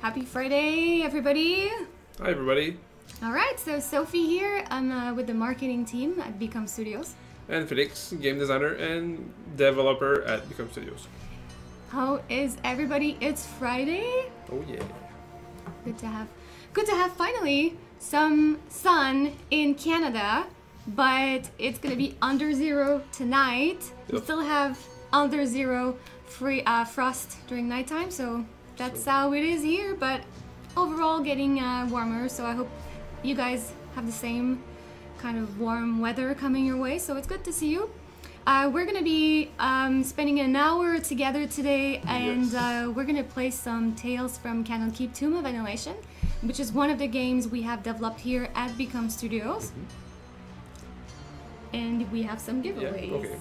Happy Friday, everybody. Hi, everybody. All right, so Sophie here. I'm with the marketing team at Become Studios. And Felix, game designer and developer at Become Studios. How is everybody? It's Friday. Oh yeah. Good to have finally some sun in Canada, but it's gonna be under zero tonight. We still have under zero frost during nighttime, so that's how it is here. But overall, getting warmer. So I hope you guys have the same kind of warm weather coming your way. So it's good to see you. We're gonna be spending an hour together today, and we're gonna play some Tales from Candlekeep Tomb of Annihilation, which is one of the games we have developed here at Become Studios. And we have some giveaways. Yeah, okay.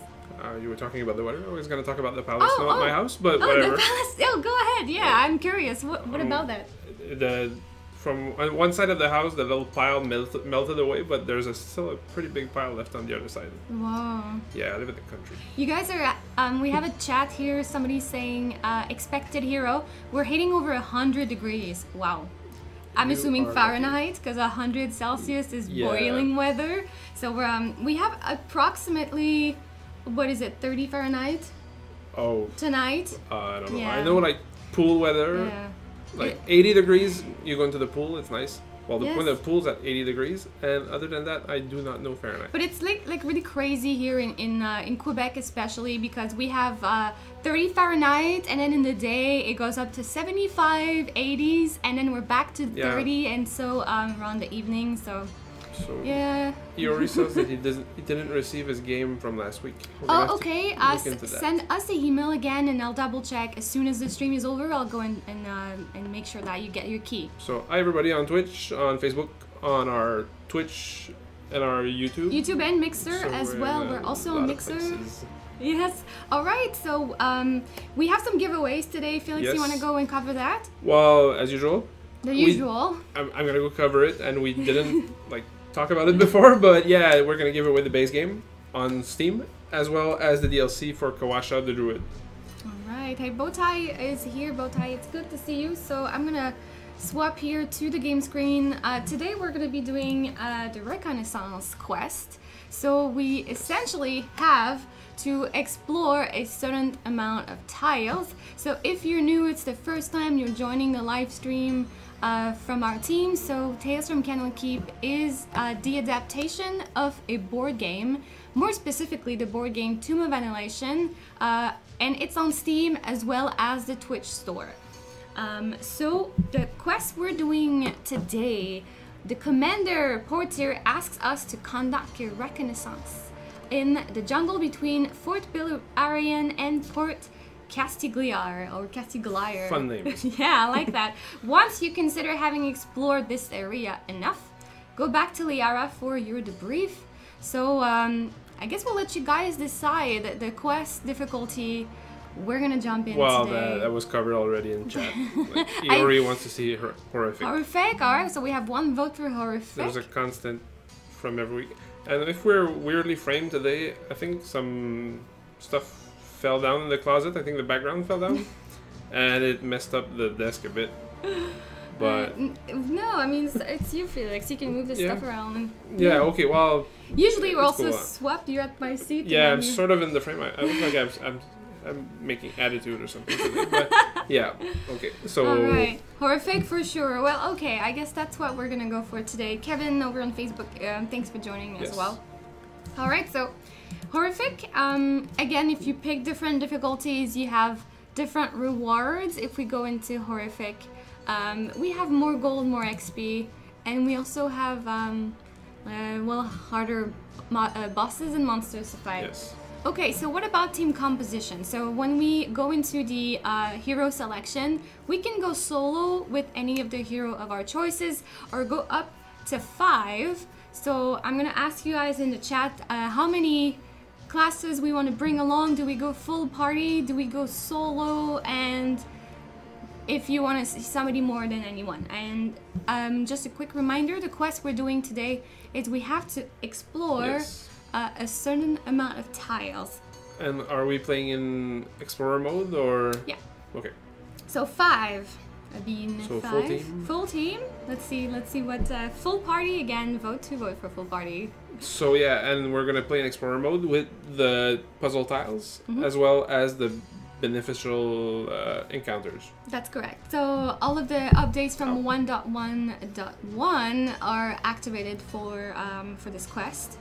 You were talking about the weather. I was going to talk about the palace, not my house, but whatever. The palace. Oh, go ahead. Yeah, I'm curious. What about that? From one side of the house, the little pile melted away, but there's still a pretty big pile left on the other side. Wow. Yeah, I live in the country. You guys are, we have a chat here. Somebody's saying, expected hero. We're hitting over 100 degrees. Wow. I'm assuming Fahrenheit, because 100 Celsius is boiling weather. So we have approximately, what is it, 30 Fahrenheit? Oh. Tonight? I don't know. I know, like, pool weather. Yeah. Like 80 degrees, you go into the pool, it's nice. Well, when the pool's at 80 degrees, and other than that, I do not know Fahrenheit. But it's like really crazy here in Quebec, especially because we have 30 Fahrenheit, and then in the day it goes up to 75, 80s, and then we're back to 30, and so around the evening. So yeah. He already says that he didn't receive his game from last week. Oh, okay. Send us an email again, and I'll double check as soon as the stream is over. I'll go and make sure that you get your key. So hi everybody on Twitch, on Facebook, on our Twitch, and our YouTube. YouTube and Mixer as well. We're also on Mixer. Yes. All right. So we have some giveaways today. Felix, you want to go and cover that? Well, as usual. The usual. I'm gonna go cover it, and we didn't talk about it before, but yeah, we're gonna give away the base game on Steam, as well as the DLC for Kawasha the Druid. Alright, hey, Bowtie is here. Bowtie, it's good to see you. So I'm gonna swap here to the game screen. Today we're gonna be doing the Reconnaissance quest. So we essentially have to explore a certain amount of tiles. So if you're new, it's the first time you're joining the live stream from our team. So Tales from Candlekeep is the adaptation of a board game, more specifically the board game Tomb of Annihilation, and it's on Steam as well as the Twitch store. So the quest we're doing today, the Commander Portier asks us to conduct a reconnaissance in the jungle between Fort Bilarian and Port Castigliar or Castigliar. Fun names. Yeah, I like that. Once you consider having explored this area enough, go back to Liara for your debrief. So I guess we'll let you guys decide the quest difficulty. We're gonna jump in today. That was covered already in chat. Iori wants to see horrific. Horrific, alright, so we have one vote for horrific. There's a constant from every week. And if we're weirdly framed today, I think some stuff fell down in the closet. I think the background fell down, and it messed up the desk a bit. But no, I mean it's you, Felix. You can move this stuff around. Yeah. Okay. Well. Usually we're also swapped. You're at my seat. Yeah, I'm sort of in the frame. I look like I'm making attitude or something today, but yeah. Okay. So. All right. Horrific for sure. Well, okay. I guess that's what we're gonna go for today. Kevin over on Facebook. Thanks for joining as well. All right. So. Horrific, again, if you pick different difficulties, you have different rewards. If we go into Horrific, we have more gold, more XP, and we also have, harder bosses and monsters to fight. Yes. Okay, so what about team composition? So when we go into the hero selection, we can go solo with any of the hero of our choices, or go up to 5. So I'm gonna ask you guys in the chat how many classes we want to bring along. Do we go full party? Do we go solo? And if you want to see somebody more than anyone. And just a quick reminder, the quest we're doing today is we have to explore a certain amount of tiles. And are we playing in Explorer mode or? Yeah. Okay. So 5. A bean So 5. full team. Full team. Let's see what full party again. Vote for full party. So yeah, and we're gonna play in explorer mode with the puzzle tiles as well as the beneficial encounters. That's correct. So all of the updates from 1.1.1 are activated for this quest.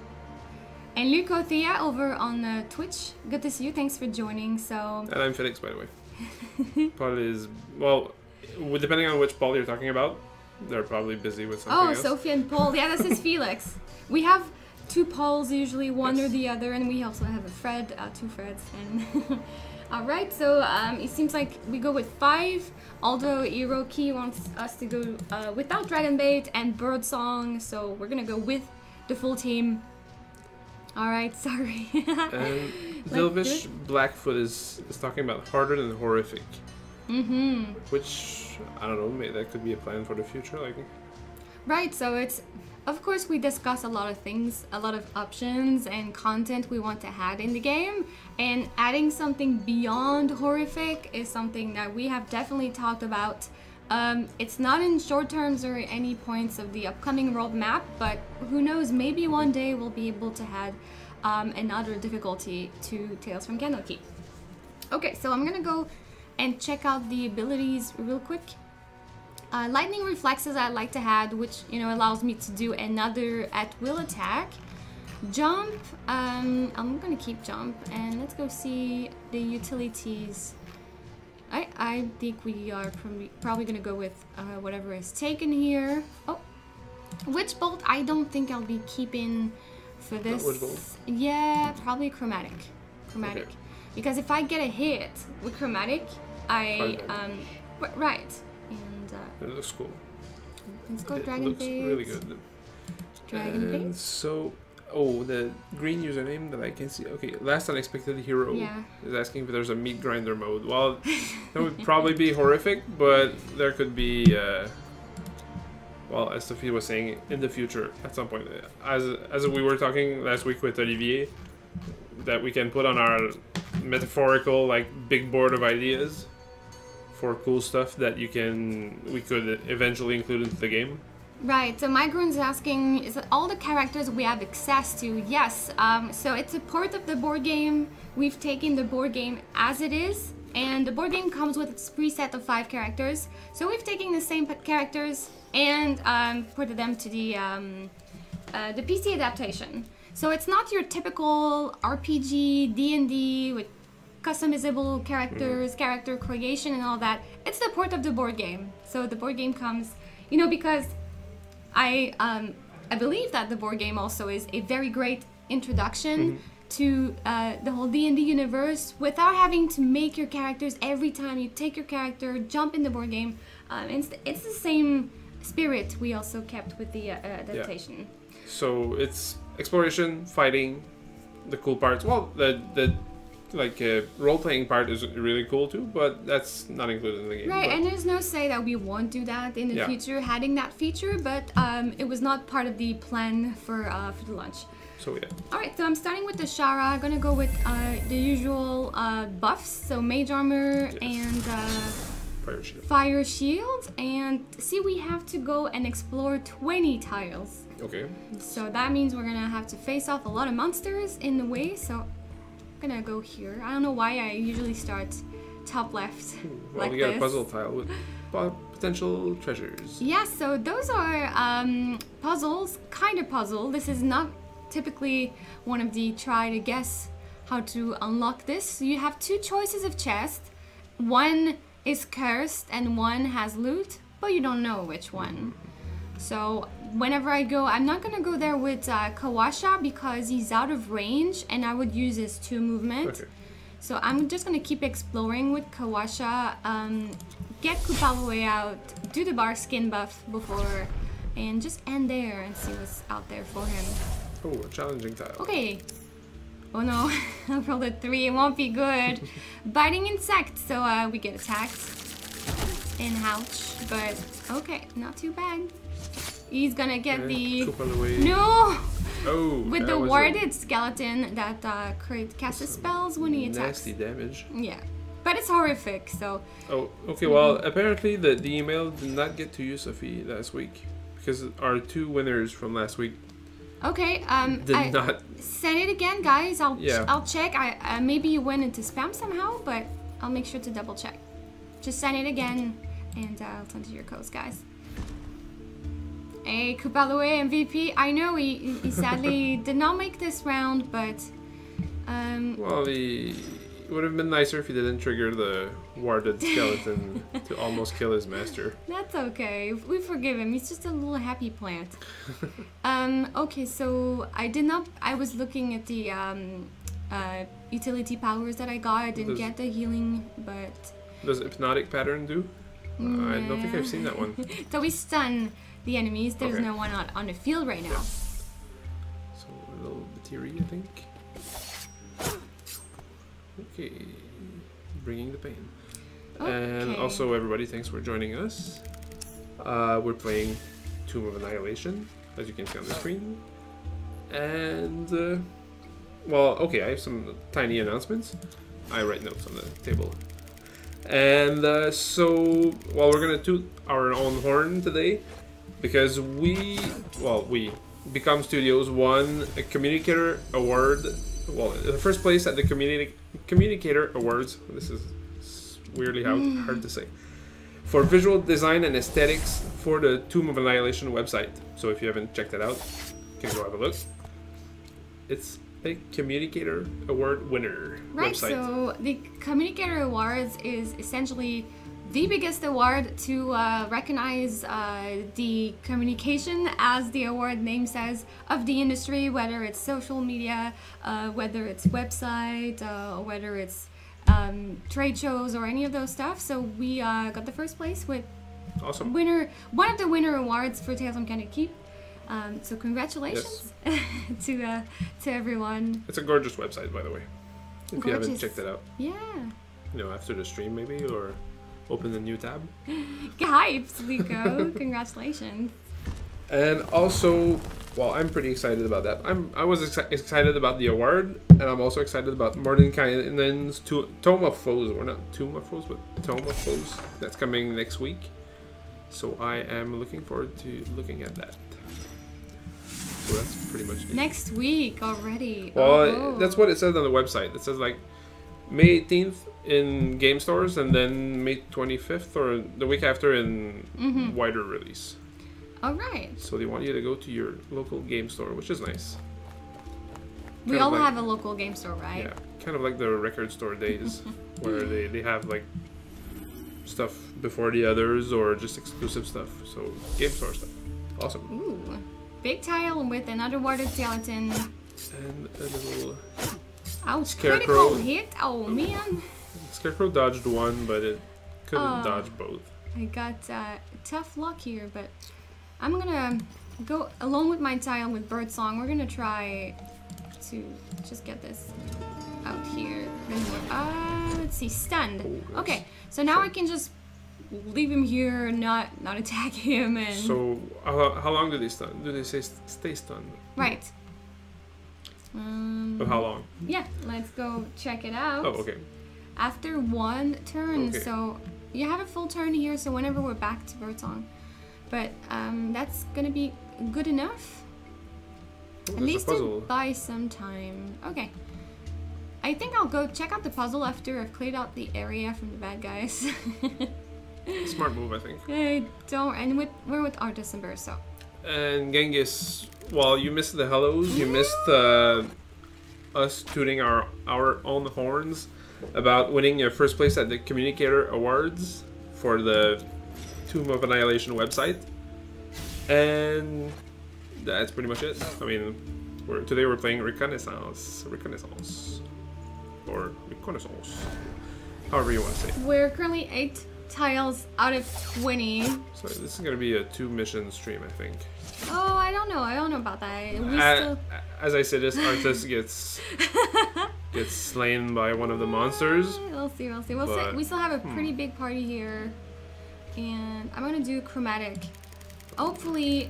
And Luco Thea over on Twitch. Good to see you. Thanks for joining. So. And I'm Felix, by the way. Paul is, well, depending on which Paul you're talking about, they're probably busy with something else. Sophie and Paul. Yeah, this is Felix. We have 2 Pauls usually, one or the other, and we also have a Fred, 2 Freds. And all right, so it seems like we go with 5. Although Hiroki wants us to go without Dragon Bait and Birdsong, so we're gonna go with the full team. All right, sorry. And Dilvish Blackfoot is talking about harder than horrific. Which, I don't know, maybe that could be a plan for the future. Like, right, so it's, of course, we discuss a lot of things, a lot of options and content we want to add in the game. And adding something beyond horrific is something that we have definitely talked about. It's not in short terms or any points of the upcoming roadmap, but who knows, maybe one day we'll be able to add another difficulty to Tales from Candlekeep. Okay, so I'm gonna go and check out the abilities real quick. Lightning reflexes I like to add, which allows me to do another at-will attack. Jump, I'm gonna keep jump, and let's go see the utilities. I think we are probably gonna go with whatever is taken here. Oh, Witch Bolt I don't think I'll be keeping for this. Witch Bolt? Yeah, probably Chromatic. Okay. Because if I get a hit with Chromatic, right, and it looks cool. let's go Dragon Looks Bait. really good. Dragon Bait. So, the green username that I can see. Okay, last unexpected hero is asking if there's a meat grinder mode. Well, that would probably be horrific, but there could be. Well, as Sophie was saying, in the future, at some point, as we were talking last week with Olivier, that we can put on our metaphorical big board of ideas for cool stuff that we could eventually include into the game. Right, so Migron's asking, is that all the characters we have access to? Yes, so it's a port of the board game. We've taken the board game as it is, and the board game comes with its preset of 5 characters. So we've taken the same characters and put them to the PC adaptation. So it's not your typical RPG, D&D with customizable characters, character creation and all that. It's the port of the board game. So the board game comes, because I believe that the board game also is a very great introduction to the whole D&D universe without having to make your characters every time you take your character, jump in the board game. It's the same spirit we also kept with the adaptation. Yeah. So it's exploration, fighting, the cool parts. Well, the role-playing part is really cool too, but that's not included in the game. Right, and there's no say that we won't do that in the future, adding that feature, but it was not part of the plan for the launch. So yeah. Alright, so I'm starting with the Shara. I'm gonna go with the usual buffs, so Mage Armor and Fire Shield. And see, we have to go and explore 20 tiles. Okay. So that means we're gonna have to face off a lot of monsters in the way, so I'm gonna go here. I don't know why I usually start top left. Well, we got a puzzle tile with potential treasures. Yeah, so those are puzzles, kind of puzzle. This is not typically one of the try to guess how to unlock this. So you have 2 choices of chest. One is cursed and one has loot, but you don't know which one. So whenever I go, I'm not gonna go there with Kawasha because he's out of range and I would use his 2 movement. Okay. So I'm just gonna keep exploring with Kawasha, get Coop all the way out, do the bar skin buff before, and just end there and see what's out there for him. Oh, a challenging tile. Okay. Oh no, I rolled a 3, it won't be good. Biting insect, so we get attacked. And ouch, but okay, not too bad. He's gonna get No! Oh, with the warded skeleton that casts spells when he attacks. Nasty damage. Yeah. but it's horrific. So. Oh, okay. Well, apparently the email did not get to you, Sophie, last week because our 2 winners from last week. Okay. Did not send it again, guys. Yeah. I'll check. Maybe you went into spam somehow, but I'll make sure to double check. Just send it again, and I'll send you your codes, guys. Hey, Kupalue MVP. I know he sadly did not make this round, but well, it would have been nicer if he didn't trigger the warded skeleton to almost kill his master. That's okay. We forgive him. He's just a little happy plant. Okay, so I was looking at the utility powers that I got. I didn't get the healing, but. Does hypnotic pattern do? I don't think I've seen that one. So we stun the enemies. There's Okay. no one on the field right now. Yeah. So a little battery, I think. Okay, bringing the pain. Okay. And also, everybody, thanks for joining us. We're playing Tomb of Annihilation, as you can see on the screen. And, well, okay, I have some tiny announcements. I write notes on the table. And so, well, we're gonna toot our own horn today because we, Become Studios won a Communicator Award. Well, the first place at the Communicator Awards. This is weirdly hard to say. For visual design and aesthetics for the Tomb of Annihilation website. So if you haven't checked it out, you can go have a look. It's a Communicator Award winner Right, website. so the Communicator Awards is essentially the biggest award to recognize the communication, as the award name says, of the industry, whether it's social media, whether it's website, or whether it's trade shows or any of those stuff. So we got the first place with Awesome. one of the winner awards for Tales from Candlekeep. So congratulations to everyone. It's a gorgeous website, by the way. If you haven't Gorgeous. checked it out, Yeah. you know, after the stream maybe, or open a new tab. Hypes, Lico. Congratulations. And also, well, I'm pretty excited about that. I was excited about the award, and I'm also excited about Mordenkainen's Tome of Foes, or not Tomb of Foes, but Tome of Foes. That's coming next week. So I am looking forward to looking at that. So that's pretty much it. Next week already. Well, Oh. that's what it says on the website. It says like May 18th in game stores, and then May 25th or the week after in wider release. All right. So they want you to go to your local game store, which is nice. We Kind of all like- have a local game store, right? Yeah, kind of like the record store days, where they have like stuff before the others or just exclusive stuff. So game store stuff. Awesome. Ooh. Big tile with another warded skeleton. And a little Ouch. Scarecrow. Critical hit. Oh, man. Scarecrow dodged one, but it couldn't Oh. dodge both. I got tough luck here, but I'm gonna go along with my tile with Birdsong. We're gonna try to just get this out here. Then let's see, stunned. Oh, Okay, so now I can just leave him here, not attack him, and So how long do they stun? Do they say stay stunned? right. But how long? Yeah, let's go check it out. Oh, okay. After one turn, Okay. so you have a full turn here. So whenever we're back to Birdsong, but that's gonna be good enough. Oh, At there's least a puzzle. to buy some time. Okay. I think I'll go check out the puzzle after I've cleared out the area from the bad guys. Smart move, I think. I don't, and we're with Artis and Burr, so. And Genghis, well, you missed the hellos. You missed us tooting our own horns about winning your first place at the Communicator Awards for the Tomb of Annihilation website. And that's pretty much it. I mean, today we're playing Reconnaissance. Or Reconnaissance. However you want to say it. We're currently 8 tiles out of 20. So this is going to be a 2-mission stream, I think. Oh, I don't know about that. We still... As I said, this artist gets slain by one of the monsters. We'll see. But, We still have a pretty big party here, and I'm gonna do chromatic. Hopefully,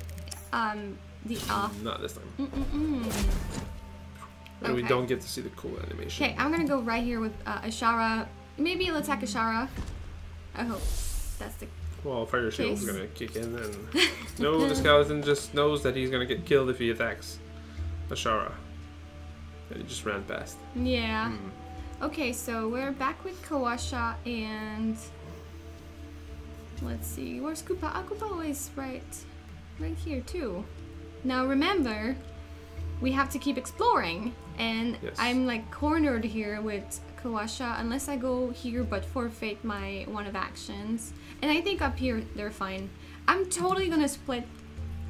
the off. Not this time. Mm-mm-mm. And we Okay. don't get to see the cool animation. Okay, I'm gonna go right here with Ashara. maybe he'll attack Ashara. I hope that's the Well, Fire Shield's case. gonna kick in, and no, the skeleton just knows that he's gonna get killed if he attacks Ashara. And he just ran past. Yeah. Okay, so we're back with Kawasha and let's see, where's Koopa? Ah, Koopa is right here too. Now remember, we have to keep exploring, and Yes. I'm like cornered here with Kawasha unless I go here but forfeit my one of actions. And I think up here they're fine. I'm totally gonna split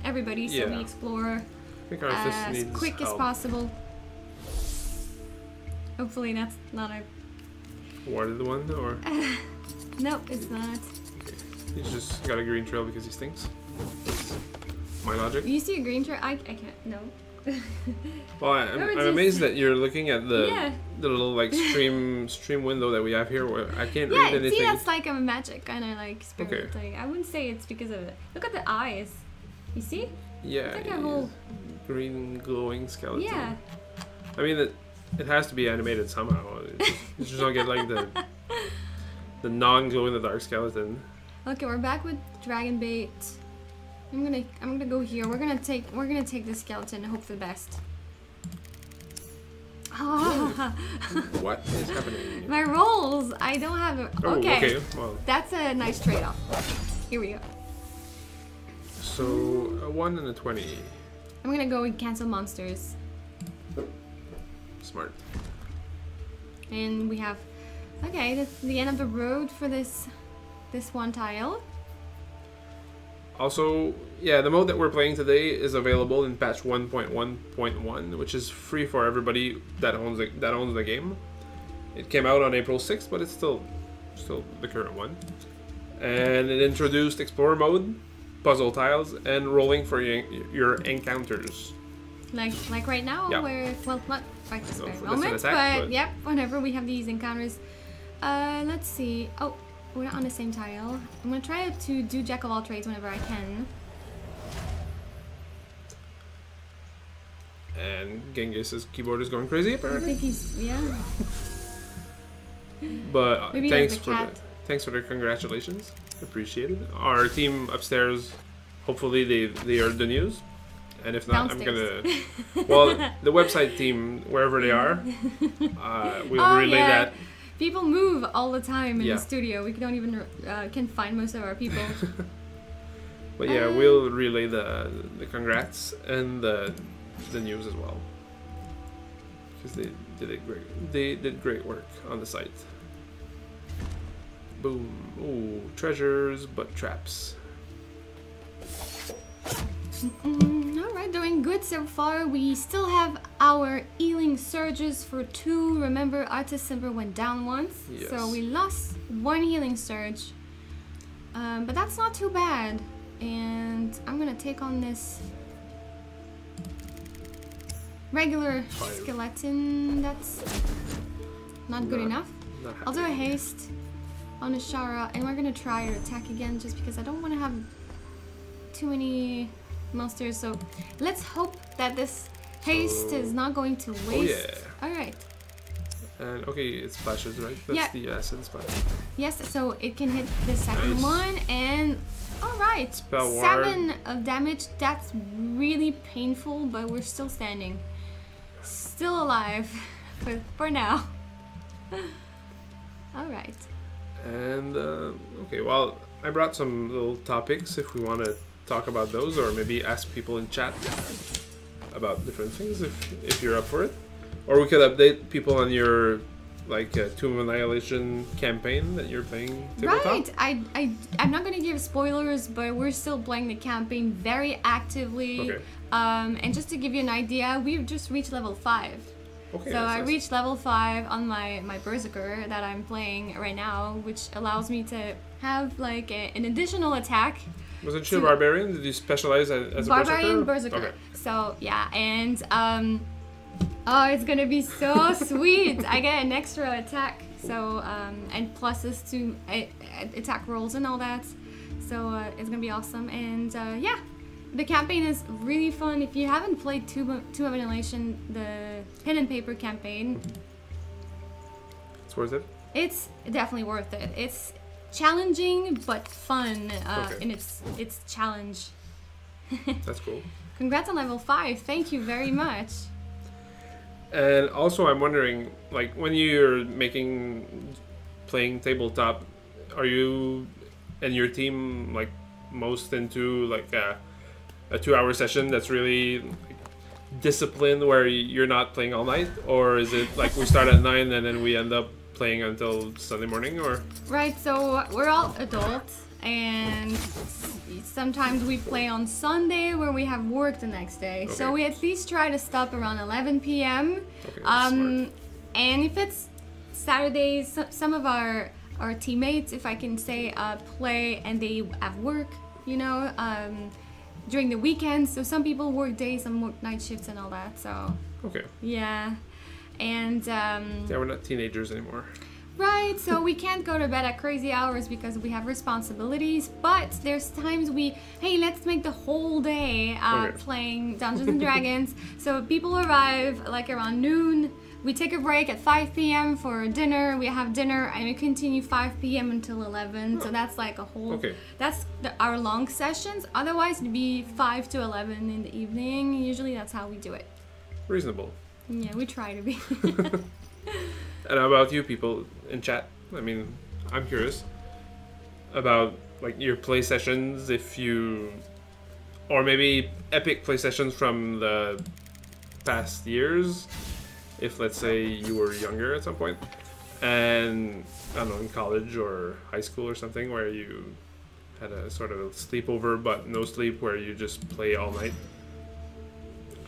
everybody so we Yeah. explore I think Arthas as needs quick as help. possible. Hopefully that's not a... Warded one, or Nope, it's not. he's just got a green trail because he stinks. That's my logic. You see a green trail? I can't, no. Well, I'm amazed that you're looking at the Yeah. the little like stream window that we have here where I can't read Yeah, anything. see, that's like a magic kind of like spirit Okay. thing. I wouldn't say it's because of it. Look at the eyes. You see? Yeah, It's like a he's whole... green glowing skeleton. Yeah. I mean, it has to be animated somehow. You just don't get like the non-glow in the dark skeleton. Okay, we're back with dragon bait. I'm gonna go here. We're gonna take this skeleton and hope for the best. Ah, What is happening? my rolls. I don't have a. Oh, Okay. okay. Well, That's a nice trade-off. Here we go. so a 1 and a 20. I'm gonna go with cancel monsters, Smart. and we have. Okay, that's the end of the road for this one tile. Also, yeah, the mode that we're playing today is available in patch 1.1.1, which is free for everybody that owns the game. It came out on April 6th, but it's still the current one. And it introduced Explorer mode, puzzle tiles, and rolling for your encounters. Like right now, Yeah. where well, not right this No, very that's an moment, attack, but- yep, whenever we have these encounters. Let's see. Oh, we're not on the same tile. I'm gonna try to do jack of all trades whenever I can. And Genghis's keyboard is going crazy I apparently. think he's But Maybe thanks like the for cat. thanks for the congratulations. Appreciate it. Our team upstairs, hopefully they heard the news. And if not, Downstairs. I'm gonna. Well, the website team, wherever they are, we'll Oh, relay yeah. that. People move all the time in Yeah. the studio. We don't even can find most of our people. But yeah, we'll relay the congrats and the news as well, because they did it great. They did great work on the site. Boom! Ooh, treasures, but traps. Alright, doing good so far. We still have our healing surges for 2. Remember, Artis Simper went down once, Yes. so we lost 1 healing surge. But that's not too bad. And I'm gonna take on this regular 5. skeleton. That's not good Not- enough. Not I'll do a happy. haste on Ashara, and we're gonna try her attack again just because I don't want to have too many monsters. So let's hope that this haste So- is not going to waste. yeah. Alright. And okay, it splashes, right? That's Yeah. the acid splash. Yes, so it can hit the second Nice. one, and alright. Spell ward. 7 of damage. That's really painful, but we're still standing. Still alive for now. Alright. And okay, well, I brought some little topics if we want to talk about those, or maybe ask people in chat about different things if you're up for it. Or we could update people on your like Tomb of Annihilation campaign that you're playing tabletop. Right, I'm not gonna give spoilers, but we're still playing the campaign very actively. Okay. And just to give you an idea, we've just reached level 5. Okay. So that's I nice. reached level 5 on my Berserker that I'm playing right now, which allows me to have like an additional attack. Wasn't she a to- barbarian? Did you specialize as a Barbarian berserker? Berserker. Okay. So yeah, and oh, it's gonna be so sweet. I get an extra attack, so and pluses to attack rolls and all that. So it's gonna be awesome, and yeah, the campaign is really fun. If you haven't played Tomb of Annihilation, the pen and paper campaign, It's worth it. It's definitely worth it. It's challenging but fun Okay. in its challenge. That's cool. Congrats on level 5. Thank you very much. And also, I'm wondering, like, when you're playing tabletop, are you and your team like most into like a 2-hour session that's really like, disciplined, where you're not playing all night, or is it like we start at 9 and then we end up playing until Sunday morning, or? Right, so we're all adults, and sometimes we play on Sunday where we have work the next day. Okay. So we at least try to stop around 11 p.m. Okay, that's smart. And if it's Saturdays, some of our teammates, if I can say, play and they have work, you know, during the weekends. So some people work days, some work night shifts and all that. So Okay. yeah, and Yeah, we're not teenagers anymore. right, so we can't go to bed at crazy hours because we have responsibilities, but there's times hey, let's make the whole day Okay. playing Dungeons and Dragons. So people arrive like around noon, we take a break at 5 p.m. for dinner, we have dinner, and we continue 5 p.m. until 11, so that's like a whole, Okay. that's our long sessions. Otherwise it'd be 5 to 11 in the evening. Usually that's how we do it. Reasonable. Yeah, we try to be. And how about you people in chat? I mean, I'm curious about like your play sessions, or maybe epic play sessions from the past years, if let's say you were younger at some point, and I don't know, in college or high school or something, where you had a sort of a sleepover but no sleep, where you just play all night.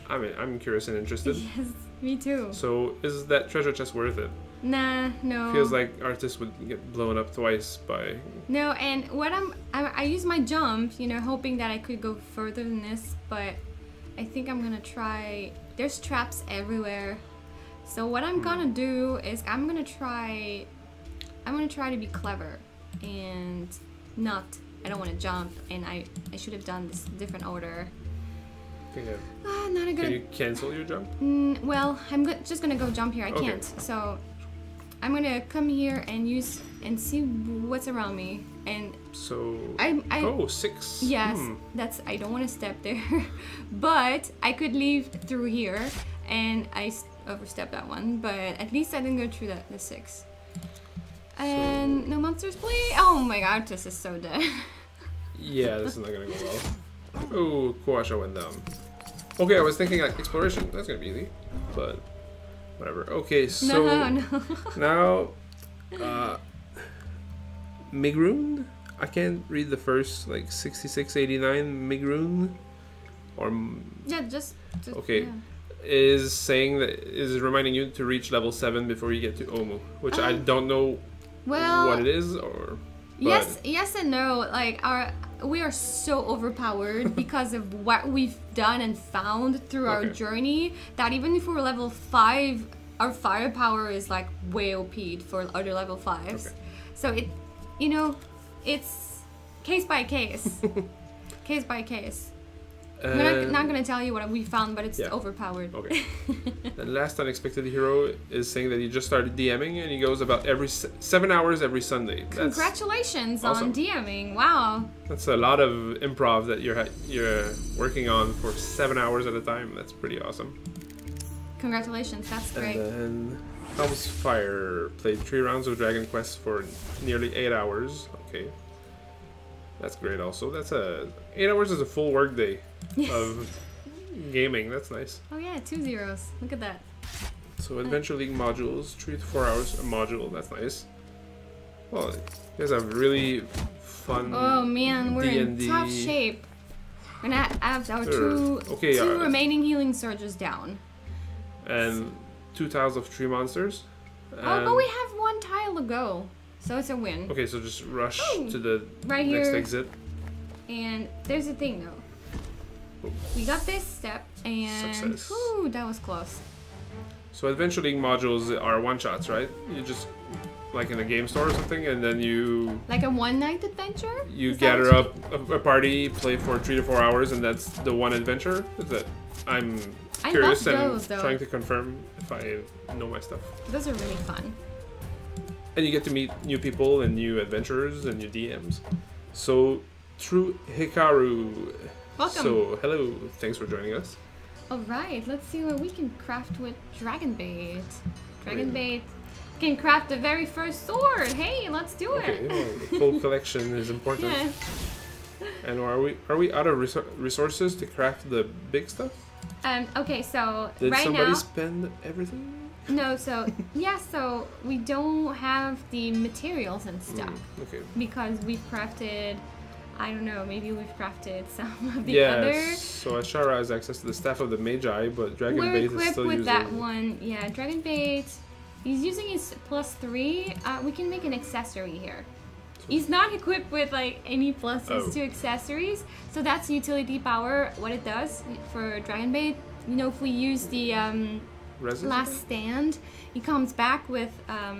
I mean, I'm curious and interested. Yes, me too. So is that treasure chest worth it? Nah, no. Feels like artists would get blown up twice by... No, and what I use my jump, you know, hoping that I could go further than this, but I think I'm gonna try. There's traps everywhere, so what I'm gonna do is I'm gonna try to be clever and not. I don't want to jump, and I should have done this different order. Yeah. Not a good. Can you cancel your jump? Well, I'm just gonna go jump here. I Okay. can't. So I'm gonna come here and see what's around me. And So... I 6. yes, I don't want to step there, but I could leave through here, and I overstepped that one. But at least I didn't go through the 6. And no monsters, please. Oh my god, this is so dead. Yeah, this is not gonna go well. Oh, Koasha went down. Okay, I was thinking like exploration. That's gonna be easy, but whatever. Okay, so No. now, Migroon. I can't read the first like 6689 Migroon, or Yeah, just okay. yeah. Is saying that is reminding you to reach level 7 before you get to Omu, which I don't know Well, what it is, or yes and no. Like we are so overpowered because of what we've done and found through our Okay. journey, that even if we're level 5, our firepower is like way OP'd for other level 5s. Okay. So it's case by case. Case by case. I'm not gonna tell you what we found, but it's Yeah. overpowered. Okay. The last unexpected hero is saying that he just started DMing, and he goes about every 7 hours every Sunday. Congratulations awesome. on DMing! Wow. That's a lot of improv that you're working on for 7 hours at a time. That's pretty awesome. Congratulations, that's great. And then Helm's Fire played 3 rounds of Dragon Quest for nearly 8 hours. Okay. That's great also. 8 hours is a full work day of gaming. That's nice. Oh yeah, 2 zeros. Look at that. So Adventure League modules, 3 to 4 hours a module. That's nice. Well, you guys have really fun. Oh man, we're in D&D. tough shape. We're gonna have our Sure. Okay, two remaining healing surges down. And 2 tiles of 3 monsters. Oh, but we have 1 tile to go, so it's a win. Okay, so just rush Oh, to the right next here. exit. And there's the thing though. We got this step, and Success. whew, that was close. So Adventure League modules are one-shots, right? You just, like in a game store or something, and then you Like a one-night adventure? Is that gather what up a party, play for 3 to 4 hours, and that's the one adventure? Is that... I'm I curious love and those, though. trying to confirm if I know my stuff. Those are really fun. and you get to meet new people and new adventurers and new DMs. So, through Hikaru. Welcome. So, hello. Thanks for joining us. Alright, let's see what we can craft with dragon bait. Dragon bait can craft the very first sword. Hey, let's do it. Okay, well, the full collection is important. Yeah. And are we out of resources to craft the big stuff? Okay, so Did right somebody now, spend everything? no, so yeah, so we don't have the materials and stuff Okay. because we've crafted, I don't know, maybe we've crafted some of the Yes. other. So Ashara has access to the staff of the Magi, but Dragon We're Bait is equipped still with using. that one. Yeah, dragon bait. He's using his +3. We can make an accessory here. He's not equipped with like any pluses to accessories, so that's utility power. What it does for dragon bait, you know, if we use the last stand, he comes back with a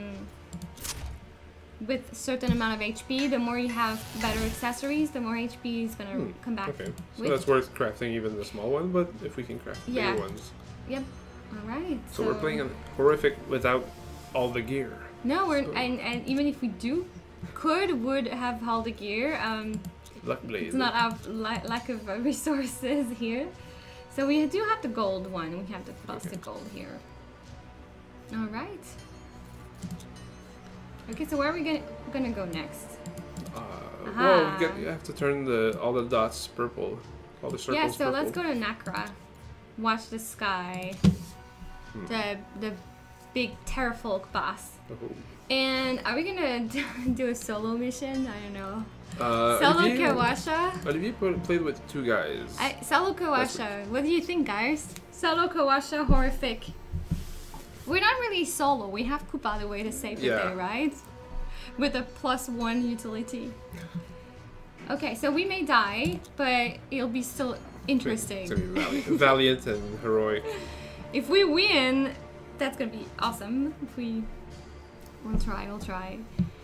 certain amount of HP. The more you have better accessories, the more HP is gonna come back. Okay, so with. that's worth crafting even the small one, but if we can craft bigger ones. Yep. All right. So we're playing a horrific without all the gear. No, and even if we would have all the gear. Luck blade. It's not our lack of resources here. So we do have the gold one. We have the plus the gold here. All right. Okay, so where are we gonna go next? Well, you have to turn all the dots purple, all the circles. Yeah, so purple. let's go to Nakra. Watch the sky. The big Terrafolk boss. And are we gonna do a solo mission? I don't know. Solo Kawasha? Olivier played with 2 guys. Solo Kawasha. What do you think, guys? Solo Kawasha horrific. We're not really solo. We have Koopa the way to save the day, right? With a +1 utility. Okay, so we may die, but it'll be still interesting. It's gonna be valiant and heroic. If we win, that's gonna be awesome. We'll try.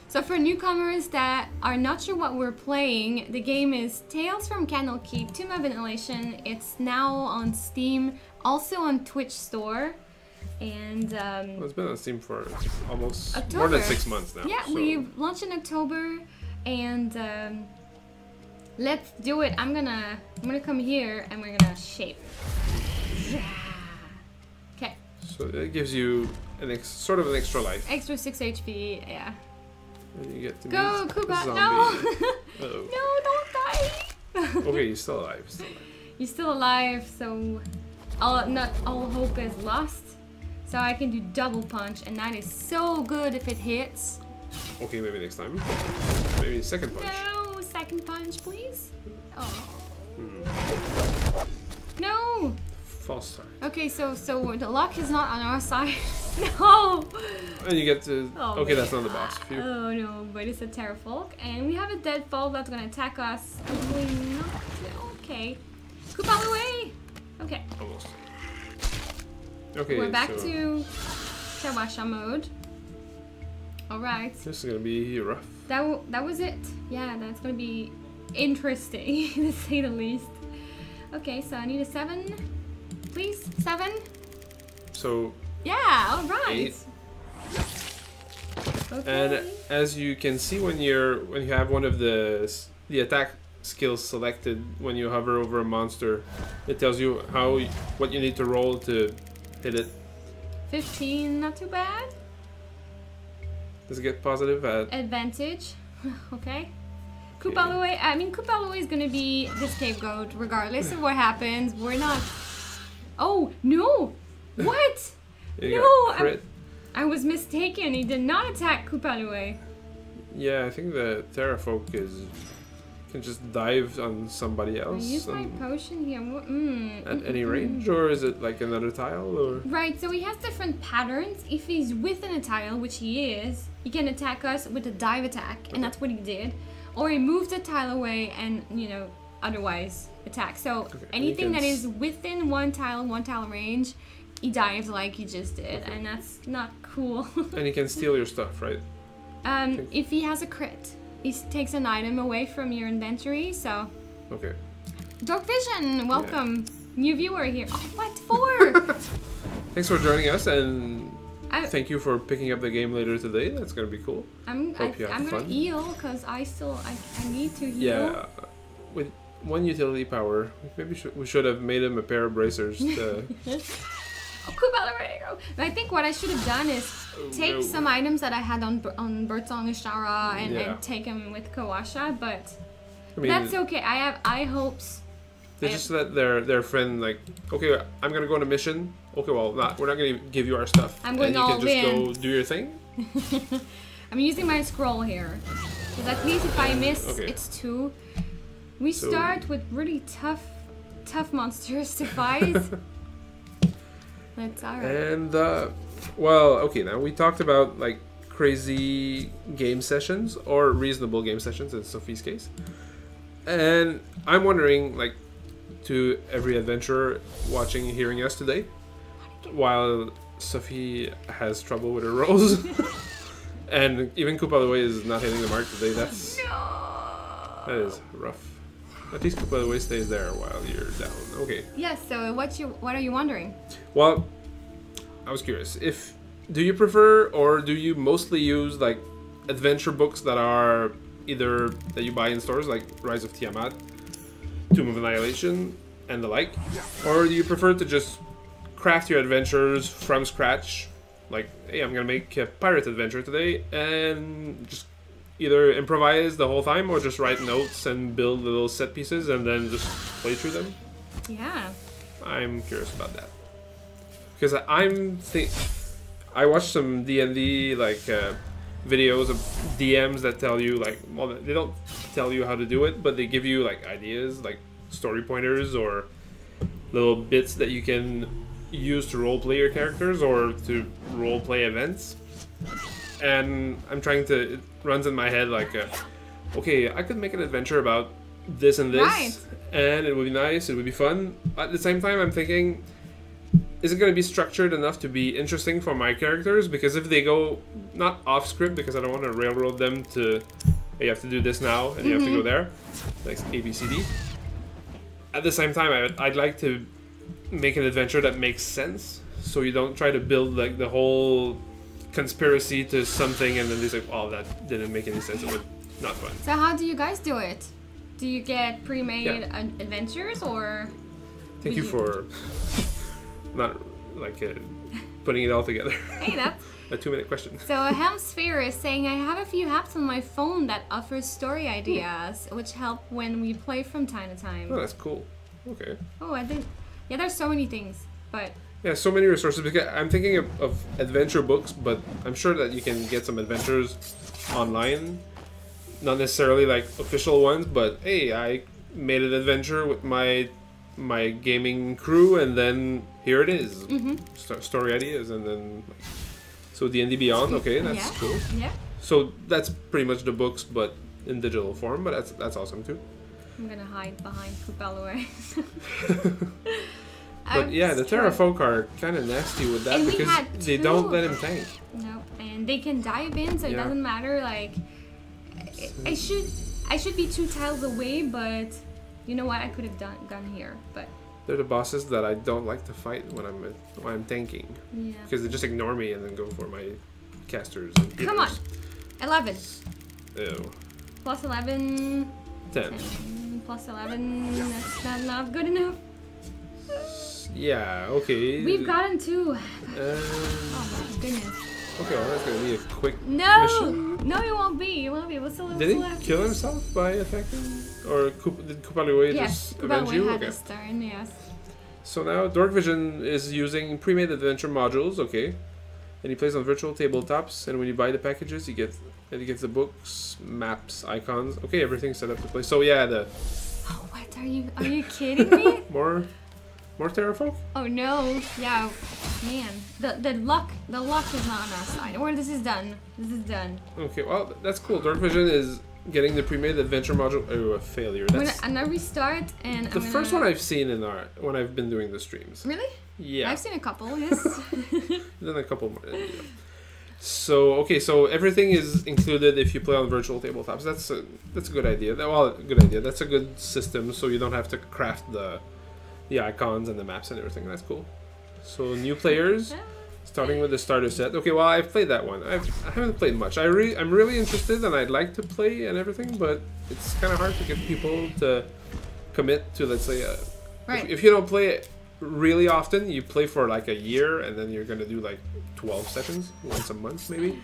So for newcomers that are not sure what we're playing, the game is Tales from Candlekeep, Tomb of Annihilation. It's now on Steam, also on Twitch Store, and well, it's been on Steam for almost October. more than 6 months now. Yeah, so. we launched in October, and let's do it. I'm gonna come here, and we're gonna shape. Okay. So it gives you sort of an extra life. Extra 6 HP, yeah. And you get to Go, meet Koopa! a zombie. No! Uh-oh. No, don't die! Okay, you're still alive. You're still alive, so not all hope is lost. So I can do double punch, and that is so good if it hits. Okay, maybe next time. Maybe second punch. No, second punch, please. Oh. No! False start. Okay, so the luck is not on our side. No! And you get to... Oh, okay, that's not the boss. Phew. Oh no, but it's a Terrafolk. And we have a Deadfall that's gonna attack us. Hopefully not. Okay. Koopa away! Okay. Almost. Okay, We're back so to Kawasha mode. Alright. this is gonna be rough. That was it. Yeah, that's gonna be interesting, to say the least. Okay, so I need a 7. Please? 7? So... Yeah, alright. 8. Okay. And as you can see when you have one of the attack skills selected, when you hover over a monster, it tells you what you need to roll to hit it. 15, not too bad. Does it get positive at... Advantage. Okay. Koopalaway, I mean Koopalaway is gonna be the scapegoat regardless of what happens. We're not... Oh, no! What? No, I was mistaken. He did not attack Koopalaway. Yeah, I think the Terrafolk can just dive on somebody else. I use my potion here. At any range, or is it like another tile, or? Right, so he has different patterns. If he's within a tile, which he is, he can attack us with a dive attack, and that's what he did. Or he moves the tile away and, you know, otherwise attack. So anything that is within one tile range, he dives like he just did, and that's not cool. And he can steal your stuff, right? If he has a crit, he takes an item away from your inventory, so... Okay. Dark Vision, welcome. Yeah. New viewer here. Oh, what for? Thanks for joining us, and thank you for picking up the game later today. That's gonna be cool. I'm gonna heal because I need to heal. Yeah, with 1 utility power, maybe we should have made him a pair of bracers. To... I think what I should have done is take some items that I had on Birdsong Ishara and take them with Kawasha, but I mean, that's okay. I have eye hopes. They just let their friend like, okay, I'm gonna go on a mission. Okay, well, we're not gonna give you our stuff. I'm going all in. And you can just go do your thing. I'm using my scroll here, because at least if I miss, it's 2. We start with really tough monsters to fight. That's alright. And well, okay, now we talked about like crazy game sessions or reasonable game sessions in Sophie's case, and I'm wondering, like, to every adventurer watching and hearing us today, while Sophie has trouble with her rolls, and even Koopa the Way is not hitting the mark today. That is rough. At least Koopa the Way stays there while you're down. Okay. Yes. So what are you wondering? Well, I was curious. Do you prefer, or do you mostly use like adventure books that are either that you buy in stores like Rise of Tiamat, Tomb of Annihilation, and the like, or do you prefer to just craft your adventures from scratch? Like, hey, I'm gonna make a pirate adventure today, and just either improvise the whole time or just write notes and build little set pieces and then just play through them? Yeah. I'm curious about that. Because I watched some D&D like videos of DMs that tell you like, well, they don't tell you how to do it, but they give you like ideas, like story pointers or little bits that you can use to roleplay your characters or to roleplay events. And I'm trying to, it runs in my head like, okay, I could make an adventure about this and this, and it would be nice, it would be fun. At the same time, I'm thinking, is it going to be structured enough to be interesting for my characters? Because if they go not off script, because I don't want to railroad them to, hey, you have to do this now and you have to go there, like ABCD. At the same time, I'd like to make an adventure that makes sense, so you don't try to build like the whole conspiracy to something and then they say, oh, that didn't make any sense. It was not fun. So how do you guys do it? Do you get pre-made adventures, or? Thank you for not like putting it all together. Hey, that's a 2-minute question. So Hemsphere is saying, I have a few apps on my phone that offers story ideas, which help when we play from time to time. Oh, that's cool. Okay. Oh, I think, yeah, there's so many things, but. Yeah, so many resources. Because I'm thinking of adventure books, but I'm sure that you can get some adventures online. Not necessarily like official ones, but hey, I made an adventure with my gaming crew, and then here it is. Story ideas, and then so D&D Beyond. Okay, that's cool. Yeah. So that's pretty much the books, but in digital form. But that's awesome too. I'm gonna hide behind Kupelaway. But yeah, the Terrafolk are kind of nasty with that because they don't let him tank. No, and they can dive in, so it doesn't matter. Like, I should be 2 tiles away, but you know what? I could have gone here, but they're the bosses that I don't like to fight when I'm tanking. Yeah. Because they just ignore me and then go for my casters. And healers. Come on, 11. Ew. Plus 11. 10. Plus 11. That's not enough. Good enough. Yeah, okay. We've gotten 2. Oh my goodness. Okay, well, that's gonna be a quick mission. No, you won't be. You won't be. Did he kill himself by attacking? Or did Kupalue just avenge you? Had his turn, yes. So now Dork Vision is using pre-made adventure modules, okay. And he plays on virtual tabletops, and when you buy the packages, he gets the books, maps, icons. Okay, everything's set up to play. So yeah, Oh, what are you kidding me? More Terrafolk? Oh no, yeah, man. The luck is not on our side. Or this is done. This is done. Okay, well, that's cool. Dark Vision is getting the pre-made adventure module. Oh, a failure. I'm gonna restart, and the first one I've seen when I've been doing the streams. Really? Yeah. I've seen a couple, yes. Then a couple more. Yeah. So, okay, so everything is included if you play on virtual tabletops. That's a good idea. Well, good idea. That's a good system, so you don't have to craft the icons and the maps and everything. That's cool. So new players, Starting with the starter set. Okay, well, I've played that one. I haven't played much. I'm really interested and I'd like to play and everything, but it's kind of hard to get people to commit to, let's say, Right. if you don't play it really often, you play for like a year and then you're going to do like 12 sessions once a month maybe.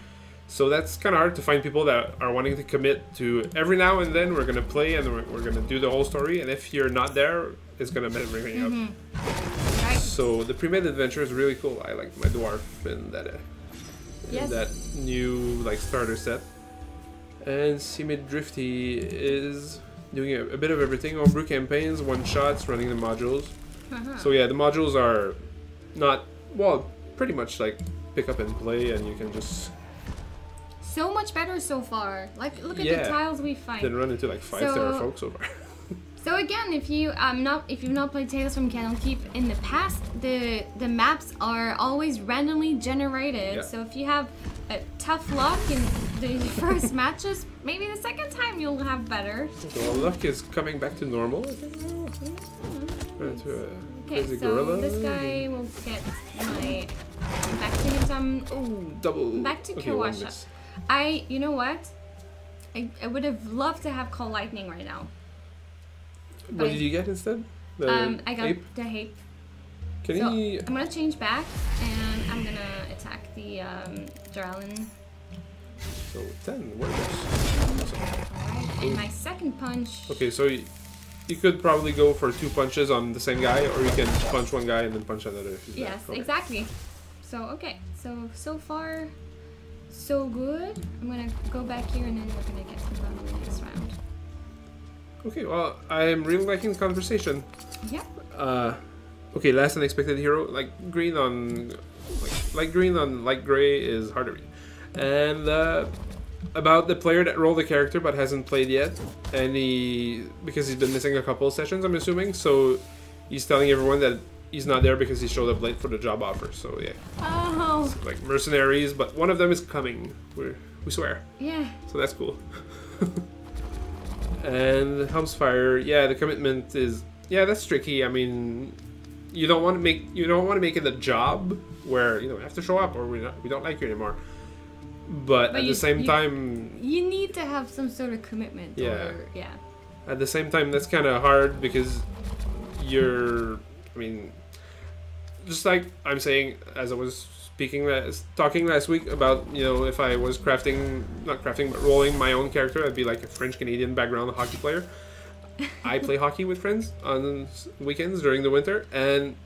So that's kind of hard to find people that are wanting to commit to every now and then we're going to play and we're going to do the whole story, and if you're not there, it's going to mess everything up. Right. So the pre-made adventure is really cool. I like my dwarf in Yes. that new like starter set. And Seamid Drifty is doing a bit of everything: homebrew campaigns, one-shots, running the modules. So yeah, the modules are not, well, pretty much like pick up and play, and you can just So much better so far. Like, look at Yeah. the tiles we find. then run into like 5 So- Terra folk so far. So again, if you've not played Tales from Candlekeep in the past, the maps are always randomly generated. Yeah. So if you have tough luck in the first matches, maybe the second time you'll have better. So luck is coming back to normal, I think. Run into a Okay, crazy so gorilla. this guy will get my back to him some. Oh, double. Back to okay, one Kawasha. miss. You know what? I would have loved to have Call Lightning right now. What did you get instead? The I got ape? the ape. Can So he? I'm gonna change back and I'm gonna attack the Dralin. So 10. What is Alright, and my second punch. Okay, so you could probably go for 2 punches on the same guy, or you can punch one guy and then punch another. If he's Yes, there. Okay. exactly. So okay, so far so good. I'm gonna go back here and then we're gonna get to the next round. Okay, well, I'm really liking the conversation. Yep. Okay, last unexpected hero, like green on, light green on light gray is hard to read, and about the player that rolled the character but hasn't played yet, and because he's been missing a couple of sessions, I'm assuming, so he's telling everyone that he's not there because he showed up late for the job offer. So yeah, Oh. it's like mercenaries, but one of them is coming. We swear. Yeah. So that's cool. And Helmsfire, yeah, the commitment is, yeah, that's tricky. I mean, you don't want to make it a job where you have to show up or we don't like you anymore. But at the same time, you need to have some sort of commitment. Yeah. Yeah. at the same time, that's kind of hard because I mean, just like I'm saying, as I was talking last week about, if I was not crafting, but rolling my own character, I'd be like a French-Canadian background hockey player. I play hockey with friends on weekends during the winter, and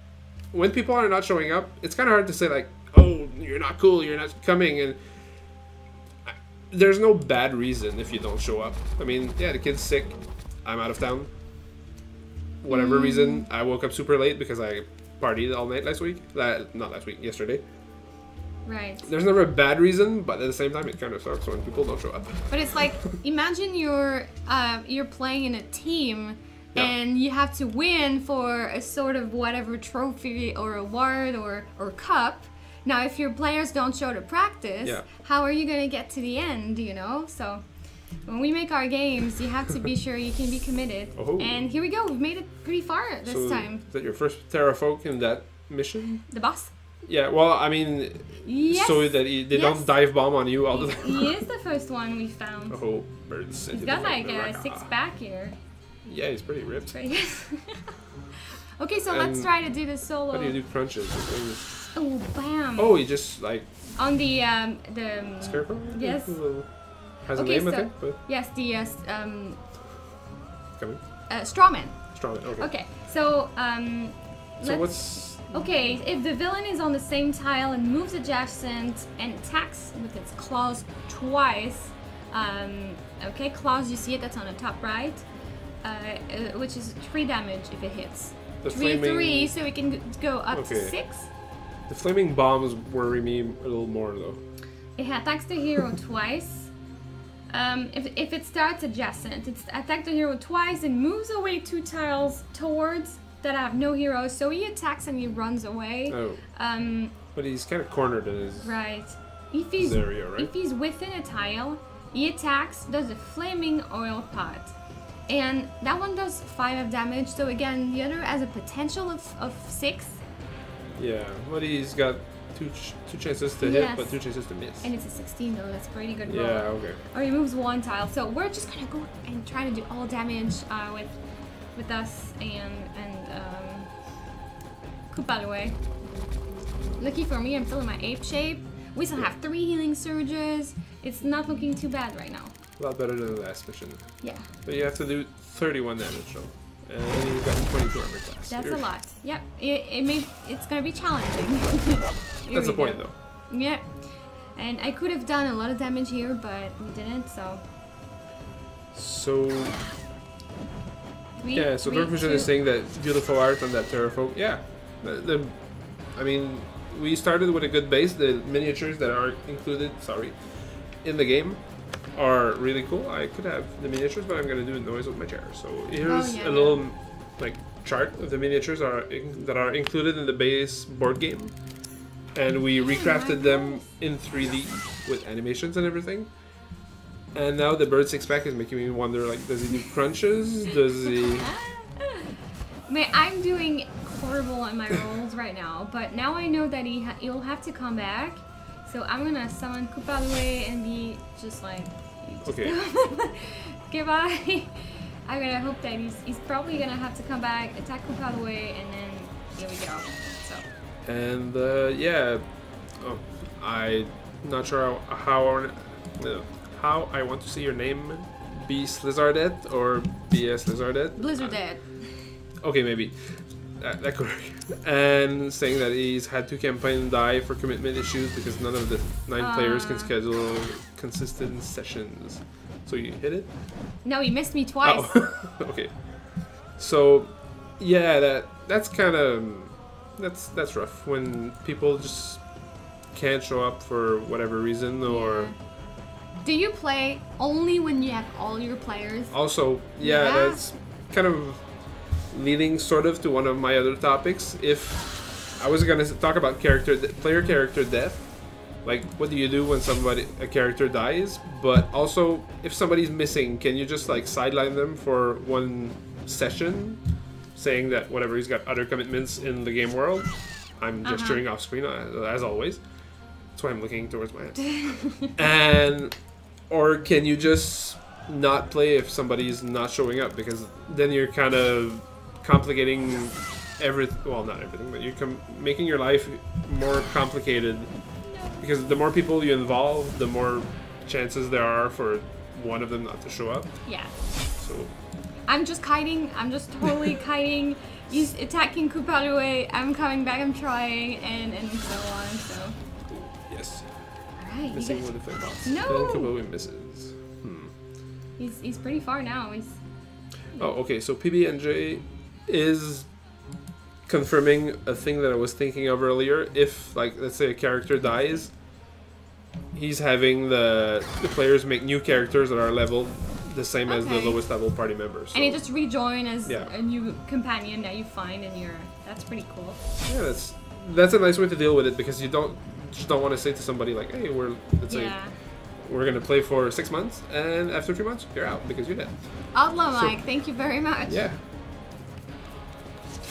when people are not showing up, it's kind of hard to say like, oh, you're not cool, you're not coming, and there's no bad reason if you don't show up. I mean, yeah, the kid's sick, I'm out of town, whatever reason, I woke up super late because I partied all night yesterday. Right. There's never a bad reason, but at the same time, it kind of sucks when people don't show up. But it's like, imagine you're playing in a team, Yeah. and you have to win for a sort of whatever trophy or award or cup. Now, if your players don't show to practice, Yeah. how are you gonna get to the end? So when we make our games, you have to be sure you can be committed. Oh. And here we go. We've made it pretty far this time. Is that your first Terra folk in that mission? The boss. Yeah, well, I mean, Yes. so that they Yes. don't dive bomb on you all the time. He is the first one we found. Oh, birds. He's got like a 6-pack here. Yeah, he's pretty ripped. Pretty good. Okay, so let's And try to do the solo. How do you do crunches? Oh, bam! Oh, you just like On the scarecrow? Yes. Has a Okay, name, I so- think, but yes, the coming. strawman. Strong. Okay. Okay, so So what's okay, if the villain is on the same tile and moves adjacent and attacks with its claws twice, okay, claws, you see it, that's on the top right, which is 3 damage if it hits. the 3, flaming? so it can go up to Okay. 6. The flaming bombs worry me a little more though. It attacks the hero twice. If it starts adjacent, it's attacked the hero twice and moves away 2 tiles towards that have no heroes. So he attacks and he runs away. Oh, but he's kind of cornered in his Right. If area, right? if he's within a tile, he attacks, does a flaming oil pot. And that one does 5 of damage. So again, the other has a potential of 6. Yeah, but he's got two chances to hit, but 2 chances to miss. And it's a 16 though. That's pretty good roll. Yeah. Okay. Or he moves 1 tile. So we're just gonna go and try to do all damage with us and Coop out of the way. Lucky for me, I'm still in my ape shape. We still have 3 healing surges. It's not looking too bad right now. A lot better than the last mission. Yeah. But you have to do 31 damage though. And you've got 22 armor class. That's a lot. Yep. It's gonna be challenging. That's the point though. Yeah. And I could have done a lot of damage here, but we didn't, so. So Dark Vision is saying that beautiful art on that Terrafolk. Yeah. I mean, we started with a good base. The miniatures that are included, in the game are really cool. I could have the miniatures, but I'm gonna do noise with my chair. So here's a little like chart of the miniatures that are included in the base board game, and we recrafted them in 3D with animations and everything. And now the bird 6-pack is making me wonder, like, does he do crunches? Does he? I'm doing horrible on my rolls right now, but now I know that he'll have to come back. So I'm gonna summon Coop out of the way and be just like, okay. Goodbye. I'm gonna hope that he's probably gonna have to come back, attack Coop out of the way, and then here we go. So. And I'm not sure how I want to say your name. B Slizzardette or BS Slizzardette? Blizzardette. Okay, maybe. That could work. And saying that he's had 2 campaigns die for commitment issues because none of the 9 players can schedule consistent sessions. So you hit it? No, he missed me twice. Oh. Okay. So, yeah, that's kind of that's rough when people just can't show up for whatever reason or. Do you play only when you have all your players? Also, that's kind of leading sort of to one of my other topics. If I was gonna talk about player character death, like what do you do when a character dies? But also, if somebody's missing, can you just like sideline them for 1 session, saying that whatever he's got other commitments in the game world? I'm gesturing off screen as always. That's why I'm looking towards my hand. Or can you just not play if somebody's not showing up? Because then you're kind of complicating well, not everything, but you're making your life more complicated. Because the more people you involve, the more chances there are for one of them not to show up. Yeah. So. I'm just kiting. I'm just totally kiting. He's attacking Coop out of the way. I'm coming back. I'm trying, and so on. So. Yes. Alright. Missing with the flame box. No. Then Kaboom misses. He's pretty far now. Oh, okay. So PB&J is confirming a thing that I was thinking of earlier. If, like, let's say a character dies, he's having the players make new characters that are leveled the same as the lowest level party members. So. And you just rejoin as a new companion that you find in your. That's pretty cool. Yeah, that's a nice way to deal with it, because you just don't want to say to somebody like, hey, let's say we're gonna play for 6 months, and after 3 months you're out because you're dead. Outlaw Mike, thank you very much. Yeah.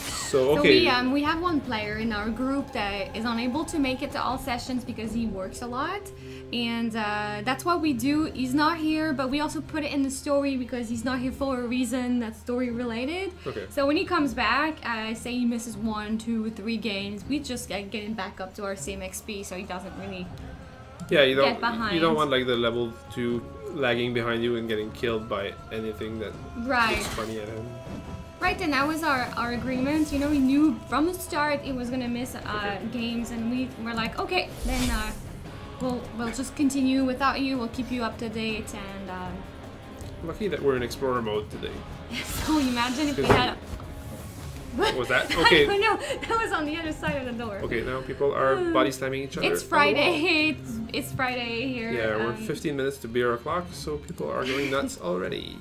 So okay. So we have 1 player in our group that is unable to make it to all sessions because he works a lot, and that's what we do. He's not here, but we also put it in the story because he's not here for a reason that's story related. Okay. So when he comes back, say he misses 1, 2, 3 games, we just get him back up to our same XP, so he doesn't really get behind. You don't want like the level 2 lagging behind you and getting killed by anything that looks funny at him. Right, and that was our agreement. You know, we knew from the start it was gonna miss games, and we were like, okay, then we'll just continue without you. We'll keep you up to date, and lucky that we're in Explorer mode today. So imagine if we had. What was that? Okay. I don't know. That was on the other side of the door. Okay, now people are body slamming each other. It's Friday. It's Friday here. Yeah, we're 15 minutes to beer o'clock, so people are going nuts already.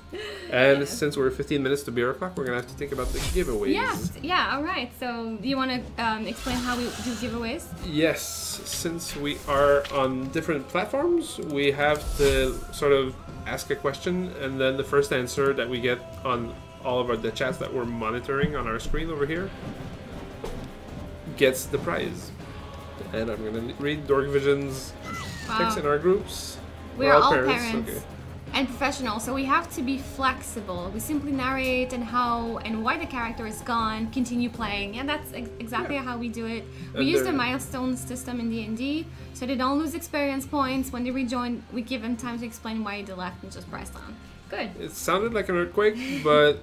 And since we're 15 minutes to beer o'clock, we're gonna have to think about the giveaways. Yes. Yeah. All right. So, do you want to explain how we do giveaways? Yes. Since we are on different platforms, we have to sort of ask a question, and then the first answer that we get on all of the chats that we're monitoring on our screen over here gets the prize. And I'm gonna read Dork Vision's text in our groups. We're all parents. Okay. And professional, so we have to be flexible. We simply narrate and how and why the character is gone, continue playing, and that's exactly how we do it. We use the milestone system in D&D, so they don't lose experience points. When they rejoin, we give them time to explain why they left and just press on. Good. It sounded like an earthquake, but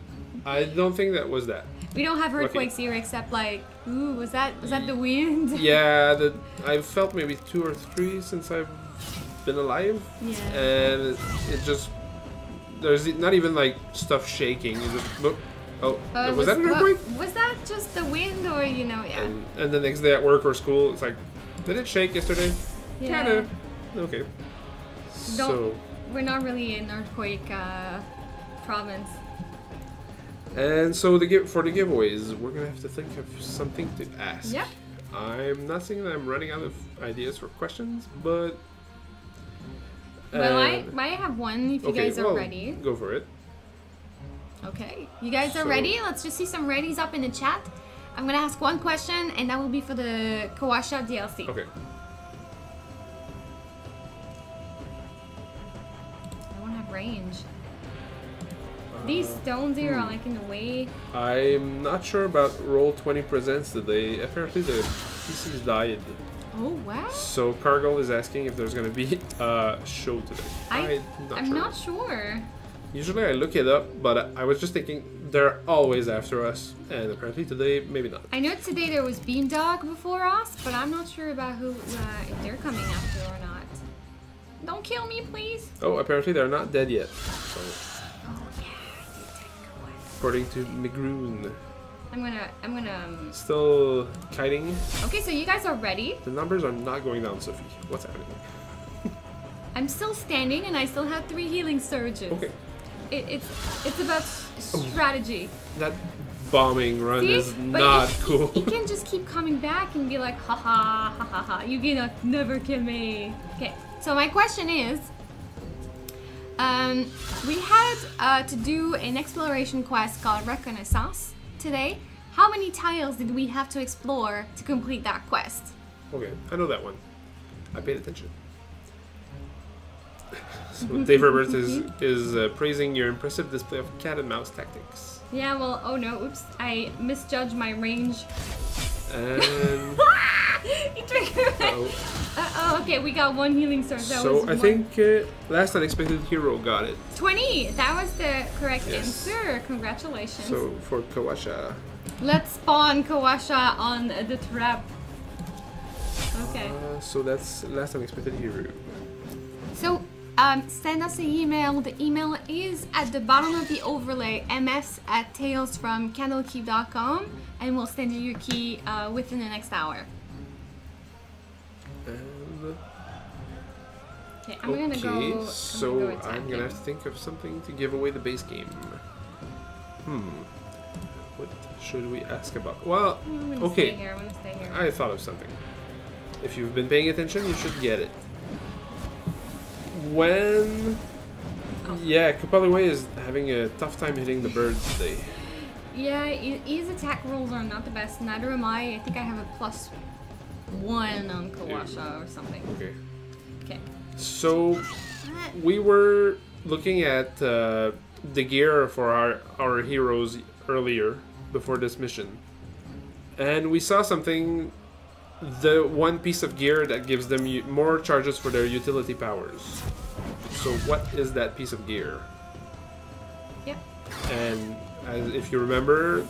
I don't think that was that. We don't have earthquakes here, except like, ooh, was that the wind? Yeah, I've felt maybe 2 or 3 since I've been alive, and it just there's not even like stuff shaking. It just, was that an earthquake? Was that just the wind, or And the next day at work or school, it's like, did it shake yesterday? Yeah. Kinda. Okay. So we're not really in earthquake province. And so for the giveaways, we're gonna have to think of something to ask. Yep. I'm not saying that I'm running out of ideas for questions, but. Well, I have one if you guys are ready. Go for it. Okay, you guys are ready? Let's just see some readies up in the chat. I'm gonna ask one question, and that will be for the Kawasha DLC. Okay. I don't have range. These stones here are like in the way. I'm not sure about Roll20 Presents today. Apparently the PCs died. Oh, wow. So Cargill is asking if there's going to be a show today. I'm not sure. Usually I look it up, but I was just thinking they're always after us, and apparently today, maybe not. I know today there was Beamdog before us, but I'm not sure about who if they're coming after or not. Don't kill me, please. Oh, apparently they're not dead yet. So, according to McGroon. I'm gonna Still kiting. Okay, so you guys are ready. The numbers are not going down, Sophie. What's happening? I'm still standing and I still have 3 healing surges. Okay. It's about strategy. That bombing run See? is not cool. You can just keep coming back and be like, ha ha ha ha ha. You cannot never kill me. Okay. So my question is, we had to do an exploration quest called Reconnaissance today. How many tiles did we have to explore to complete that quest? Okay, I know that one. I paid attention. So Dave Herbert is praising your impressive display of cat and mouse tactics. Yeah, well, oh no, oops, I misjudged my range. And He triggered me. Okay, we got 1 healing source. So I think last unexpected hero got it. 20. That was the correct answer. Congratulations. So for Kawasha. Let's spawn Kawasha on the trap. Okay. So that's last unexpected hero. So send us an email. The email is at the bottom of the overlay, ms@talesfromcandlekeep.com, and we'll send you your key within the next hour. Okay, I'm gonna go. So I'm gonna have to think of something to give away the base game. What should we ask about? Well, I'm gonna stay here. I'm gonna stay here. I thought of something. If you've been paying attention, you should get it. When... Yeah, Kupaliwe is having a tough time hitting the birds today. Yeah, his attack rolls are not the best. Neither am I. I think I have a +1 on Kawasha or something. Okay. Okay. So, we were looking at the gear for our heroes earlier, before this mission. And we saw something... The one piece of gear that gives them more charges for their utility powers. So what is that piece of gear? Yep. And if you remember,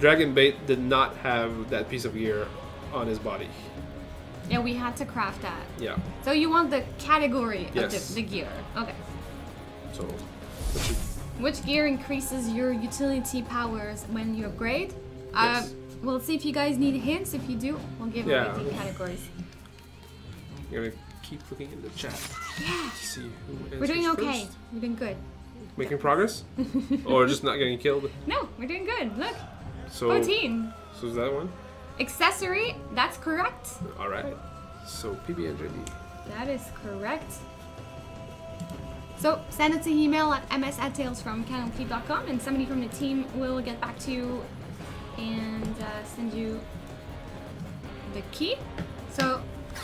Dragonbait did not have that piece of gear on his body. Yeah, we had to craft that. Yeah. So you want the category of Yes. the gear. Okay. So, which gear increases your utility powers when you upgrade? Yes. We'll see if you guys need hints. If you do, we'll give away the categories. I'm gonna keep looking in the chat. Yeah. To see who answers We're doing okay. first. We're doing good. Making progress? Or just not getting killed? No, we're doing good. Look. So, 14. So is that one? Accessory, that's correct. Alright. So PBNJD. That is correct. So send it to email at ms@talesfromcandlekeep.com and somebody from the team will get back to you and send you the key. So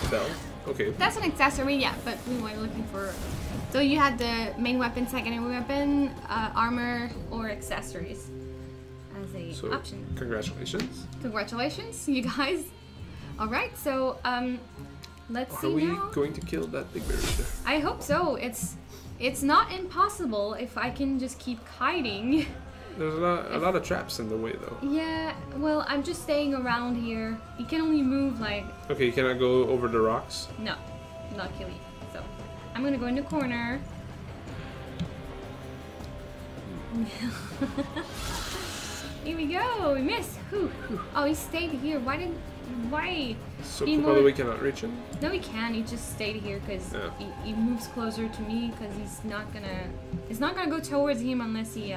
Bell. Okay. that's an accessory, yeah, but we were looking for... So you had the main weapon, secondary weapon, armor, or accessories as a option. Congratulations. Congratulations, you guys. Alright, so let's see now. Are we going to kill that big bear? I hope so. It's not impossible if I can just keep hiding. There's a lot of traps in the way, though. Yeah, well, I'm just staying around here. You can only move like... Okay, you cannot go over the rocks? No, luckily. So, I'm gonna go in the corner. Here we go, we missed. Oh, he stayed here. Why? So probably we cannot reach him? No, he can. He just stayed here because he moves closer to me because he's not gonna go towards him unless he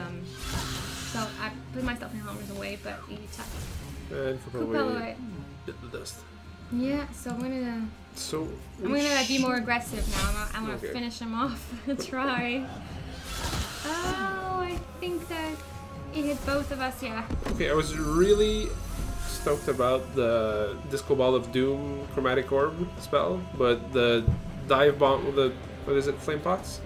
So I put myself in harm's way, but he attacked. And for probably hit the dust. Yeah, so I'm gonna be more aggressive now. I'm gonna finish him off. Try. Oh, I think that it hit both of us. Yeah. Okay, I was really stoked about the Disco Ball of Doom Chromatic Orb spell, but the dive bomb with the flame pots?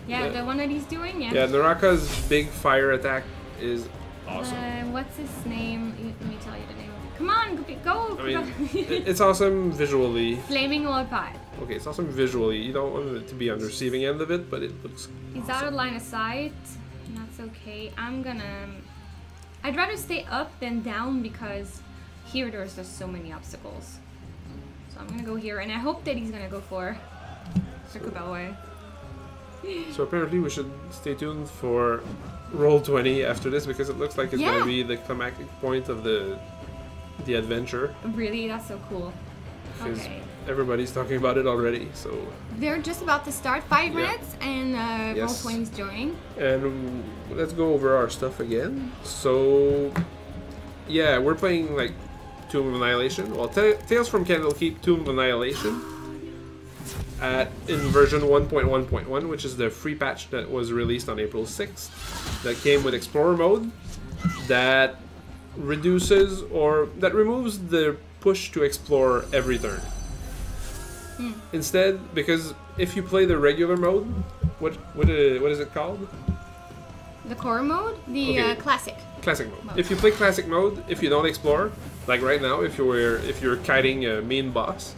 Yeah, the one that he's doing, yeah. Yeah, Naraka's big fire attack is awesome. What's his name? Let me tell you the name. Come on, go! I mean, it's awesome visually. Flaming Lord Pie. Okay, it's awesome visually. You don't want it to be on the receiving end of it, but it looks He's out of line of sight. That's okay. I'd rather stay up than down because here there's just so many obstacles. So I'm gonna go here, and I hope that he's gonna go for Cabellaway. So apparently we should stay tuned for Roll20 after this because it looks like it's gonna be the climactic point of the adventure. Really? That's so cool. Okay. Everybody's talking about it already, so... They're just about to start, 5 minutes, and Roll20's joining. And let's go over our stuff again. So, yeah, we're playing, like, Tomb of Annihilation. Well, Tales from Candlekeep Tomb of Annihilation in version 1.1.1, which is the free patch that was released on April 6th. That came with Explorer mode that removes the push to explore every turn. Instead, because if you play the regular mode, what is it called? The core mode? The classic. Classic mode. If you play classic mode, if you don't explore, like right now, if you're kiting a mean boss,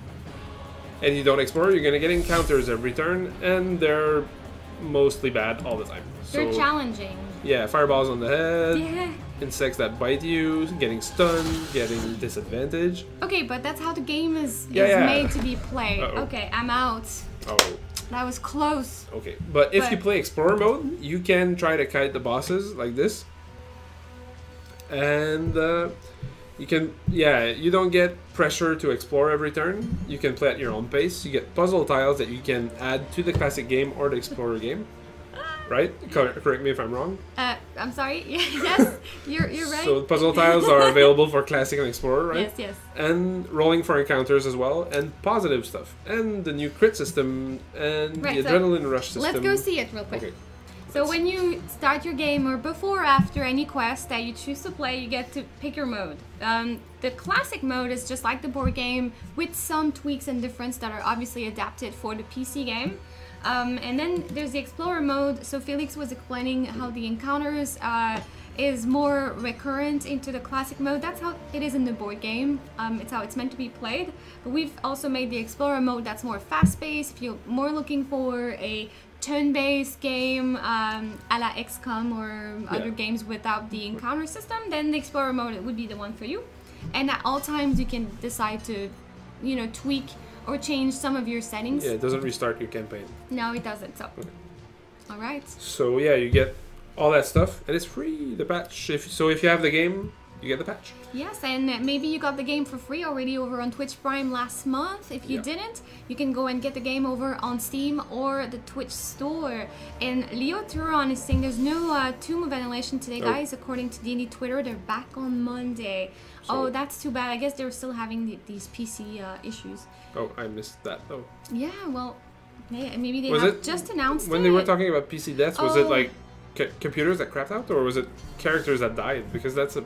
and you don't explore, you're gonna get encounters every turn, and they're mostly bad all the time. They're challenging. Yeah, fireballs on the head. Yeah. Insects that bite you, getting stunned, getting disadvantage. Okay, but that's how the game is made to be played. Okay, I'm out. Oh. That was close. Okay, but if you play Explorer mode, you can try to kite the bosses like this. And you can, you don't get pressure to explore every turn. You can play at your own pace. You get puzzle tiles that you can add to the classic game or the Explorer game. Right? Correct me if I'm wrong. I'm sorry. Yes, you're right. So puzzle tiles are available for Classic and Explorer, right? Yes. And rolling for encounters as well, and positive stuff, and the new crit system, and the adrenaline rush system. Let's go see it real quick. Okay. So when you start your game, or before or after any quest that you choose to play, you get to pick your mode. The classic mode is just like the board game, with some tweaks and difference that are obviously adapted for the PC game. And then there's the Explorer mode. So Felix was explaining how the encounters is more recurrent into the classic mode. That's how it is in the board game. It's how it's meant to be played. But we've also made the Explorer mode that's more fast-paced. If you're more looking for a turn-based game a la XCOM or other games without the encounter system, then the Explorer mode would be the one for you. And at all times you can decide to, tweak or change some of your settings. Yeah, it doesn't restart your campaign. No, it doesn't. So, all right. So yeah, you get all that stuff, and it's free. The patch. If you have the game, you get the patch. Yes, and maybe you got the game for free already over on Twitch Prime last month. If you didn't, you can go and get the game over on Steam or the Twitch store. And Leo Turon is saying there's no Tomb of Annihilation today, guys. According to D&D Twitter, they're back on Monday. So, that's too bad. I guess they were still having these PC issues. Oh, I missed that though. Yeah, well, maybe they have just announced when they were talking about PC deaths. Was it like computers that crapped out, or was it characters that died? Because that's a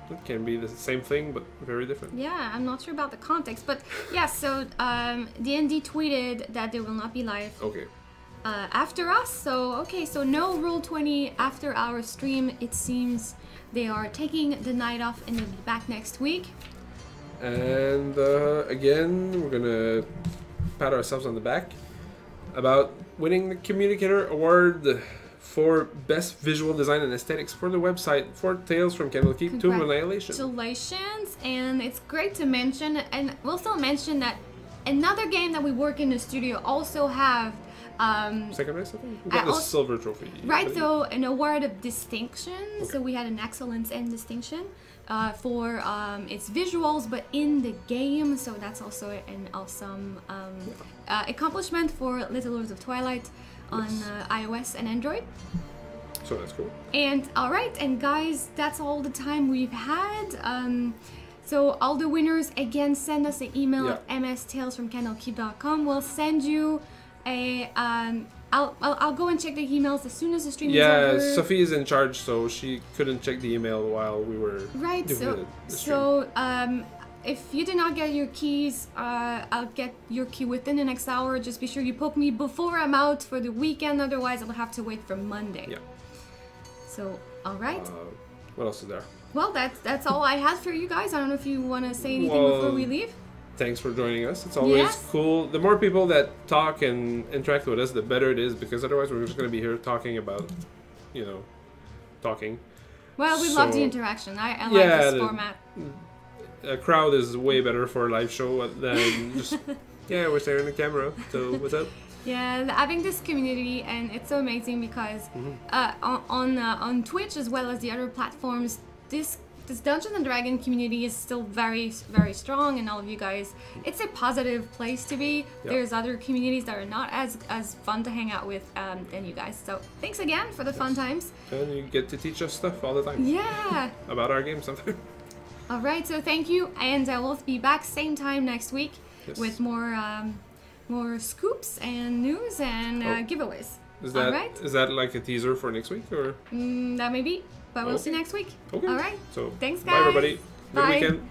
It can be the same thing, but very different. Yeah, I'm not sure about the context, but yeah. So D&D tweeted that they will not be live Okay. after us. So okay, so no Roll20 after our stream. It seems they are taking the night off and they'll be back next week. And again, we're gonna pat ourselves on the back about winning the Communicator Award for Best Visual Design and Aesthetics for the website for Tales from Candlekeep to Annihilation. Congratulations, and it's great to mention, and we'll still mention that another game that we work in the studio also have second place, I think. We got the silver trophy. Right, so an award of distinction. Okay. So we had an excellence and distinction for its visuals, but in the game. So that's also an awesome accomplishment for Little Lords of Twilight on iOS and Android. So that's cool. And all right, and guys, that's all the time we've had. So all the winners, again, send us an email at mstalesfromcandlekeep.com. We'll send you a I'll go and check the emails as soon as the stream is over. Yeah, Sophie is in charge, so she couldn't check the email while we were doing the stream. If you did not get your keys, I'll get your key within the next hour. Just be sure you poke me before I'm out for the weekend. Otherwise, I'll have to wait for Monday. Yeah. So, all right. What else is there? Well, that's all I had for you guys. I don't know if you want to say anything before we leave. Thanks for joining us. It's always cool. The more people that talk and interact with us, the better it is, because otherwise we're just going to be here talking about, talking. Well, we love the interaction. I like this format. A crowd is way better for a live show than just, we're staring at the camera, so what's up? Yeah, having this community, and it's so amazing because on Twitch as well as the other platforms, this Dungeons and Dragons community is still very, very strong, and all of you guys, it's a positive place to be. Yep. There's other communities that are not as fun to hang out with than you guys. So thanks again for the fun times. And you get to teach us stuff all the time. Yeah. About our game sometimes. All right, so thank you, and we'll be back same time next week with more scoops and news and giveaways. Is that like a teaser for next week, or? That may be, but we'll see next week. Okay. All right. So thanks, guys. Bye, everybody. Bye. Good weekend.